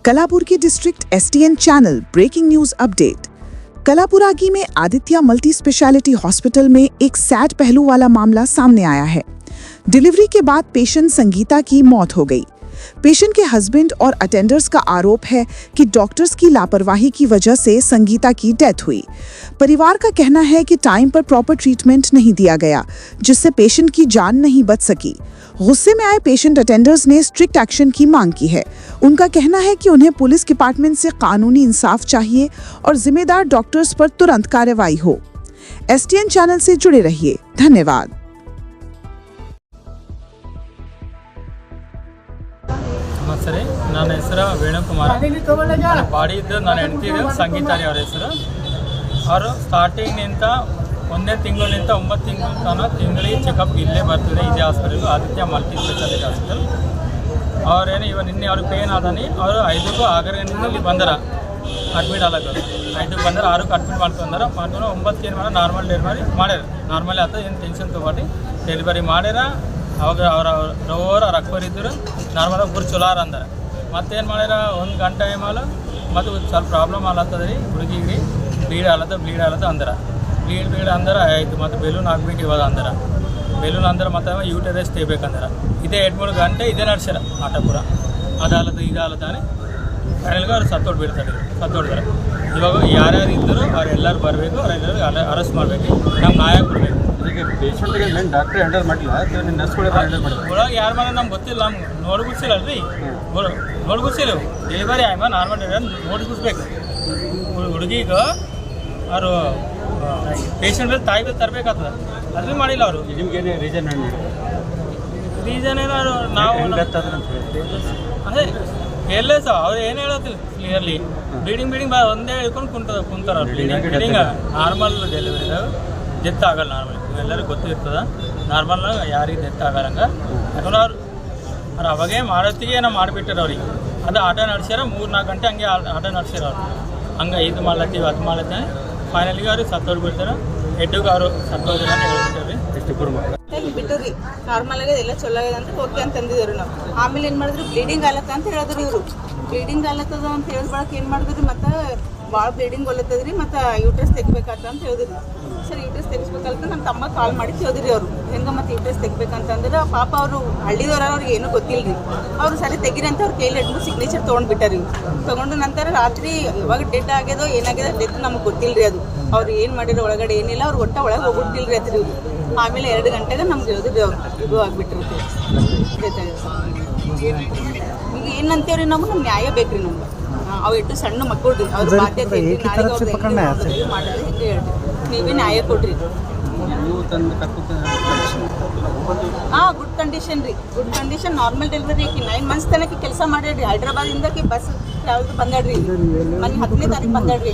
कलाबुर्गी district STN channel breaking news update. Kalaburagi में Aditya multi speciality hospital में एक सैड पहलू वाला मामला सामने आया है। डिलीवरी के बाद पेशेंट संगीता की मौत हो गई। पेशेंट के हस्बैंड और अटेंडर्स का आरोप है कि डॉक्टर्स की लापरवाही की वजह से संगीता की डेथ हुई। परिवार का कहना है कि टाइम पर प्रॉपर ट्रीटमेंट नहीं दिया गया, जिससे पेशेंट की जान नहीं बच सकी। गुस्से में आए पेशेंट अटेंडर्स ने स्ट्रिक्ट एक्शन की मांग की है। उनका कहना है कि उन्हें पुलिस डिपार्टमेंट से कानूनी इंसाफ चाहिए और जिम्मेदार डॉक्टर्स पर तुरंत कार्रवाई हो। STN चैनल से जुड़े रहिए। धन्यवाद। ನಮಸ್ತೆ, ನನ್ನ ಹೆಸರು ವೇಣುಕುಮಾರ್. ನನ್ನ ಬಾಡಿ ಇದ್ದು ನನ್ನ ಹೆಂಡತಿ ಸಂಗೀತ ಅವ್ರ ಹೆಸರು. ಅವರು ಸ್ಟಾರ್ಟಿಂಗ್ನಿಂದ 1ನೇ ತಿಂಗಳಿಂದ 9 ತಿಂಗಳ ತನಕ ತಿಂಗಳಿಗೆ ಚೆಕಪ್ ಇಲ್ಲೇ ಬರ್ತಿದೆ, ಇದೇ hospital Aditya multi speciality hospital. ಅವ್ರೇನು ಇವಾಗ ನಿನ್ನೆ ಅವ್ರಿಗೆ ಪೇನ್ ಆದಾನಿ ಅವರು 5ಕ್ಕೂ ಆಗರದಿಂದ ಇಲ್ಲಿ ಬಂದರ ಅಡ್ಮಿಟ್ ಆಗಕ್ಕೆ 5ಕ್ಕೆ ಬಂದರೆ 6ಕ್ಕೆ ಅಡ್ಮಿಟ್ ಮಾಡ್ಕೊಂಡಾರ. ಮಾಡ್ಕೊಂಡು 9ಕ್ಕೆ ಏನು ಮಾಡ್ಯಾರ, ನಾರ್ಮಲ್ ಡೆಲಿವರಿ ಮಾಡ್ಯಾರ. ನಾರ್ಮಲಿ ಆತ ಏನು ಟೆನ್ಷನ್ ತೊಗೊಳ್ಳಿ ಡೆಲಿವರಿ ಮಾಡ್ಯಾರ. ಅವಾಗ ಅವ್ರ ರಕ್ಬರ್ ಇದ್ದರು ನಾರ್ಮಲಾಗಿ ಗುರು ಚೊಲಾರ ಅಂದಾರೆ. ಮತ್ತೇನು ಮಾಡ್ಯಾರ, 1 ಗಂಟೆ ಟೈಮಲ್ಲ ಮತ್ತು ಸ್ವಲ್ಪ ಪ್ರಾಬ್ಲಮ್ ಆಲತ್ತದ ರೀ ಹುಡುಗಿಗೆ, ಬ್ಲೀಡ್ ಆಲತ್ತ ಅಂದ್ರೆ ಬ್ಲೀಡ್ ಅಂದ್ರೆ ಆಯಿತು. ಮತ್ತು ಬೆಲೂನ್ ಹಾಕ್ಬೇಕು ಇವಾಗ ಅಂದ್ರೆ ಬೆಲೂನ್ ಅಂದ್ರೆ ಮತ್ತೆ ಯೂಟರಸ್ ತೆಗಿಬೇಕಂದ್ರೆ ಇದೇ 2-3 ಗಂಟೆ ಇದೇ ನಡ್ಸ್ಯಾರ ಆಟ ಪೂರ. ಅದಾಲತ್ತ ಇದಾಲತ್ತಾನೆ ಫೈನಲ್ಗೆ ಅವ್ರು ಸತ್ತೋಡ್ತಾರೆ. ಇವಾಗ ಯಾರ್ಯಾರು ಇದ್ದರು ಅವರೆಲ್ಲರೂ ಬರಬೇಕು, ಅವರೆಲ್ಲರೂ ಅರೆಸ್ಟ್ ಮಾಡಬೇಕು, ನಮ್ಮ ನ್ಯಾಯ ಕೊಡಬೇಕು. ಈಗ ಪೇಷಂಟ್ಗೆ ಮೇನ್ ಡಾಕ್ಟ್ರ್ ಹ್ಯಾಂಡಲ್ ಮಾಡಿಲ್ಲ, ನರ್ಸ್ಗಳು ಹ್ಯಾಂಡಲ್ ಮಾಡಿಲ್ಲ. ಒಳಗೆ ಯಾರು ಮನೆ ನಮ್ಗೆ ಗೊತ್ತಿಲ್ಲ, ನಮ್ಗೆ ನೋಡ್ಗುಡ್ಸಿಲ್ಲ ರೀ, ನೋಡ್ಗುಡ್ಸಿಲ್ಲ. ಡೆಲಿವರಿ ಆಯ್ಮ ನಾರ್ಮಲ್ ಡೆಲಿವರಿ ನೋಡ್ಗುಡ್ಸ್ಬೇಕು. ಹುಡುಗಿಗೆ ಅವರು ಪೇಷಂಟ್ ತಾಯಿಗೆ ತರಬೇಕಾಗ್ತದೆ, ಅದು ಮಾಡಿಲ್ಲ ಅವರು. ನಿಮ್ಗೇನು ರೀಸನ್ ಏನಾದ್ರು ನಾವು ಅದೇ ಎಲ್ಲೇ ಸಹ ಅವ್ರು ಏನು ಹೇಳೋದಿಲ್ಲ ಕ್ಲಿಯರ್ಲಿ. ಬ್ಲೀಡಿಂಗ್ ಒಂದೇ ಹೇಳ್ಕೊಂಡು ಕುಂತಾರ ಅವ್ರು. ಬ್ಲೀಡಿಂಗ್ ನಾರ್ಮಲ್ ಡೆಲಿವರಿದಾಗ ಡೆತ್ ಆಗಲ್ಲ. ನಾರ್ಮಲ್ ಎಲ್ಲರಿಗೂ ಗೊತ್ತಿರ್ತದೆ, ನಾರ್ಮಲ್ ಯಾರಿಗೆ ಡೆತ್ ಆಗಲ್ಲಂಗೆ. ಯಾಕಂದ್ರೆ ಅವ್ರು ಅವಾಗೇ ಮಾಡೋತ್ತಿಗೆ ನಾವು ಮಾಡಿಬಿಟ್ಟಾರ ಅವ್ರಿಗೆ. ಅದು ಆಟ ನಡೆಸ್ಯಾರ 3-4 ಗಂಟೆ ಹಂಗೆ ಆಟ ನಡೆಸ್ಯಾರ ಅವ್ರು. ಹಂಗೆ ಇದು ಮಾಡ್ಲತ್ತೀವಿ ಅದು ಮಾಡ್ಲತ್ತೆ ಫೈನಲಿಗೆ ಅವ್ರಿಗೆ ಸತ್ತೋಗಿ ಬಿಡ್ತಾರೆ. ಹೆಡ್ಡಿಗೆ ಅವರು ಸತ್ತೋಗಿಲ್ಲ ಅಂತ ಹೇಳ್ಬಿಟ್ಟಾರೆ. ಬಿಟ್ಟರಿ ನಾರ್ಮಲ್ ಆಗಿ ಎಲ್ಲ ಚಲೋ ಆಗಿದೆ ಅಂತ ಓಕೆ ಅಂತ ಅಂದಿದ್ರು ನಾವು. ಆಮೇಲೆ ಏನು ಮಾಡಿದ್ರು, ಬ್ಲೀಡಿಂಗ್ ಆಲತ್ತ ಅಂತ ಹೇಳಿದ್ರು ಇವರು. ಬ್ಲೀಡಿಂಗ್ ಆಲತ್ತದ ಅಂತ ಹೇಳಿದ ಬಳಕ ಏನು ಮಾಡಿದ್ರಿ, ಮತ್ತು ಭಾಳ ಬ್ಲೀಡಿಂಗ್ ಒಲ್ಲತ್ತದ್ರಿ, ಮತ್ತು ಯೂಟ್ರಸ್ ತೆಗಿಬೇಕಂತ ಅಂತ ಹೇಳಿದ್ರು. ಸರ್ ಯೂಟ್ರಸ್ ತೆಗಿಸ್ಬೇಕಂತ ನಮ್ಮ ತಮ್ಮ ಕಾಲ್ ಮಾಡಿ ಕೇಳಿದ್ರಿ ಅವರು ಹೆಂಗೆ ಮತ್ತು ಯೂಟ್ರಸ್ ತೆಗಿಬೇಕಂತಂದ್ರೆ ಪಾಪ ಅವರು ಹಳ್ಳಿದವ್ರ ಅವ್ರಿಗೆ ಏನೂ ಗೊತ್ತಿಲ್ಲ ರೀ. ಅವರು ಸರಿ ತೆಗಿರಿ ಅಂತ ಅವ್ರ ಕೈಲಿ 2 ಸಿಗ್ನೇಚರ್ ತೊಗೊಂಡ್ಬಿಟ್ಟಾರಿ. ತೊಗೊಂಡು ನಂತರ ರಾತ್ರಿ ಯಾವಾಗ ಡೆಡ್ ಆಗ್ಯದೋ ಏನಾಗ್ಯದೋ ಡೆತ್ ನಮಗೆ ಗೊತ್ತಿಲ್ಲ ರೀ. ಅದು ಅವ್ರು ಏನು ಮಾಡಿರೋ ಒಳಗಡೆ ಏನಿಲ್ಲ, ಅವ್ರು ಒಳಗೆ ಹೋಗ್ಬಿಟ್ಟಿಲ್ಲ ರೀ ಅದ್ರಿ. ಆಮೇಲೆ 2 ಗಂಟೆಗೆ ನಮ್ಗೆ ಹೇಳಿದ್ರಿ ಅವ್ರು ಇದು ಆಗಿಬಿಟ್ಟಿರುತ್ತೆ. ಈಗ ಏನಂತೇವ್ರಿ, ನಮ್ಗೆ ನ್ಯಾಯ ಬೇಕು ರೀ. ನಮ್ಗೆ ಅವು 8 ಸಣ್ಣ ಮಕ್ಕಳು ರೀ, ಅವ್ರ ಬಾಧ್ಯತೆ ಮಾಡಿದ್ರೆ ಹಿಂಗೆ ಹೇಳ್ರಿ, ನೀವೇ ನ್ಯಾಯ ಕೊಡ್ರಿ. ಹಾಂ, ಗುಡ್ ಕಂಡೀಷನ್ ರೀ, ಗುಡ್ ಕಂಡೀಷನ್. ನಾರ್ಮಲ್ ಡೆಲಿವರಿ ಆಕಿ 9 ಮಂತ್ಸ್ ತನಕ ಕೆಲಸ ಮಾಡ್ಯಾಡ್ರಿ. ಹೈದ್ರಾಬಾದಿಂದಕ್ಕೆ ಬಸ್ ಯಾವುದು ಬಂದಾಡ್ರಿ, ಮೊನ್ನೆ 10ನೇ ತಾರೀಕು ಬಂದಾಡ್ರಿ.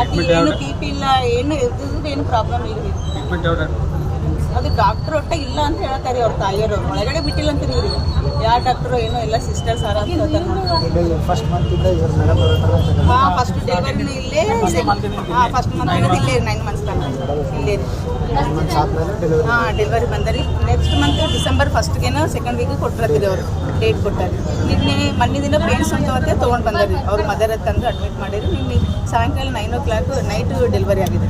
ಅದು ಏನು TP ಇಲ್ಲ, ಏನು ಪ್ರಾಬ್ಲಮ್ ಇಲ್ಲ ರೀ. ಅದು ಡಾಕ್ಟ್ರ್ ಒಟ್ಟೆ ಇಲ್ಲ ಅಂತ ಹೇಳ್ತಾರೆ ಅವ್ರ ತಾಯಿಯವರು. ಒಳಗಡೆ ಬಿಟ್ಟಿಲ್ಲ ಅಂತೀರಿ ಇವ್ರಿಗೆ. ಯಾವ ಡಾಕ್ಟ್ರು ಏನೋ ಎಲ್ಲ ಸಿಸ್ಟರ್ಸ್ ಆರ ಅಂತ ಹೇಳ್ತಾರೆ. ಹಾಂ, ಫಸ್ಟ್ ಡೆಲಿವರಿನೂ ಇಲ್ಲೇ. ಹಾಂ, ಫಸ್ಟ್ ಮಂತ್ ಇಲ್ಲೇ 9 ಮಂತ್ಸ್ ತನಕ ಇಲ್ಲೇ ರೀ. ಹಾಂ, ಡೆಲಿವರಿ ಬಂದರಿ. ನೆಕ್ಸ್ಟ್ ಮಂತ್ ಡಿಸೆಂಬರ್ 1ಗೆ ಸೆಕೆಂಡ್ ವೀಕಿಗೆ ಕೊಟ್ಟಿರ್ತೀರಿ ಅವರು ಡೇಟ್ ಕೊಟ್ಟಾರೆ. ಮೊನ್ನೆ ದಿನ ಪೇನ್ಸ್ ಅಂತ ತೊಗೊಂಡು ಬಂದಾರಿ. ಅವ್ರ ಮದರ್ ತಂದು ಅಡ್ಮಿಟ್ ಮಾಡಿರಿ. ನಿನ್ನೆ ಸಾಯಂಕಾಲ 9 o'clock ನೈಟ್ ಡೆಲಿವರಿ ಆಗಿದೆ.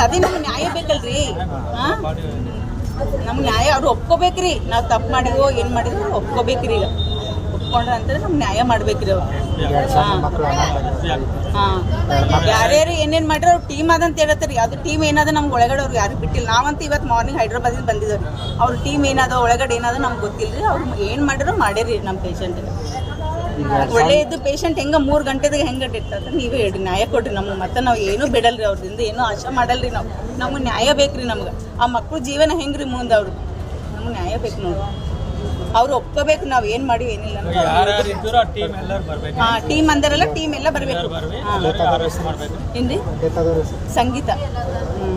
ಅದೇ ನಮ್ಗೆ ನ್ಯಾಯ ಬೇಕಲ್ರಿ. ಹಾಂ, ನಮ್ಗೆ ನ್ಯಾಯ ಅವ್ರು ಒಪ್ಕೋಬೇಕ್ರಿ. ನಾವು ತಪ್ಪು ಮಾಡಿದ್ವೋ ಏನು ಮಾಡಿದ್ರು ಒಪ್ಕೋಬೇಕ್ರಿ. ಈಗ ಒಪ್ಕೊಂಡ್ರೆ ಅಂತಾರೆ ನಮ್ಗೆ ನ್ಯಾಯ ಮಾಡ್ಬೇಕ್ರಿ ಅವ್ರು. ಹಾಂ, ಯಾರ್ಯಾರು ಏನೇನು ಮಾಡ್ರಿ ಅವ್ರು ಟೀಮ್ ಅದಂತ ಹೇಳತ್ತಾರೆ. ಅದು ಟೀಮ್ ಏನಾದ ನಮ್ಗೆ ಒಳಗಡೆ ಅವ್ರು ಯಾರು ಬಿಟ್ಟಿಲ್ಲ. ನಾವಂತೂ ಇವತ್ತು ಮಾರ್ನಿಂಗ್ ಹೈದ್ರಾಬಾದಿಂದ ಬಂದಿದ್ದೇವೆ. ಅವ್ರ ಟೀಮ್ ಏನಾದ ಒಳಗಡೆ ಏನಾದ ನಮ್ಗೆ ಗೊತ್ತಿಲ್ಲ ರೀ. ಅವ್ರು ಏನು ಮಾಡಿರೋ ಮಾಡ್ಯಾರಿ ನಮ್ಮ ಪೇಷಂಟ್ಗೆ. ಒಳ್ಳೆಯದು ಪೇಷಂಟ್ ಹೆಂಗೆ 3 ಗಂಟೆದಾಗ ಹೆಂಗೆ ಡೆತ್ ಅಂತ ನೀವೇ ಹೇಳ್ರಿ, ನ್ಯಾಯ ಕೊಡ್ರಿ ನಮ್ಗೆ. ಮತ್ತೆ ನಾವು ಏನೂ ಬಿಡಲ್ರಿ ಅವ್ರದಿಂದ, ಏನೂ ಆಶೆ ಮಾಡಲ್ರಿ ನಾವು. ನಮ್ಗೆ ನ್ಯಾಯ ಬೇಕ್ರಿ. ನಮ್ಗೆ ಆ ಮಕ್ಕಳು ಜೀವನ ಹೆಂಗೆ ರೀ ಮುಂದೆ ಅವ್ರು, ನಮ್ಗೆ ನ್ಯಾಯ ಬೇಕು ನೋಡಿ. ಅವ್ರು ಒಪ್ಕೋಬೇಕು ನಾವು ಏನು ಮಾಡಿ ಏನಿಲ್ಲ. ಹಾಂ, ಟೀಮ್ ಅಂದರಲ್ಲ, ಟೀಮ್ ಎಲ್ಲ ಬರಬೇಕು. ಹಾಂ, ಏನು ರೀ ಸಂಗೀತ. ಹ್ಞೂ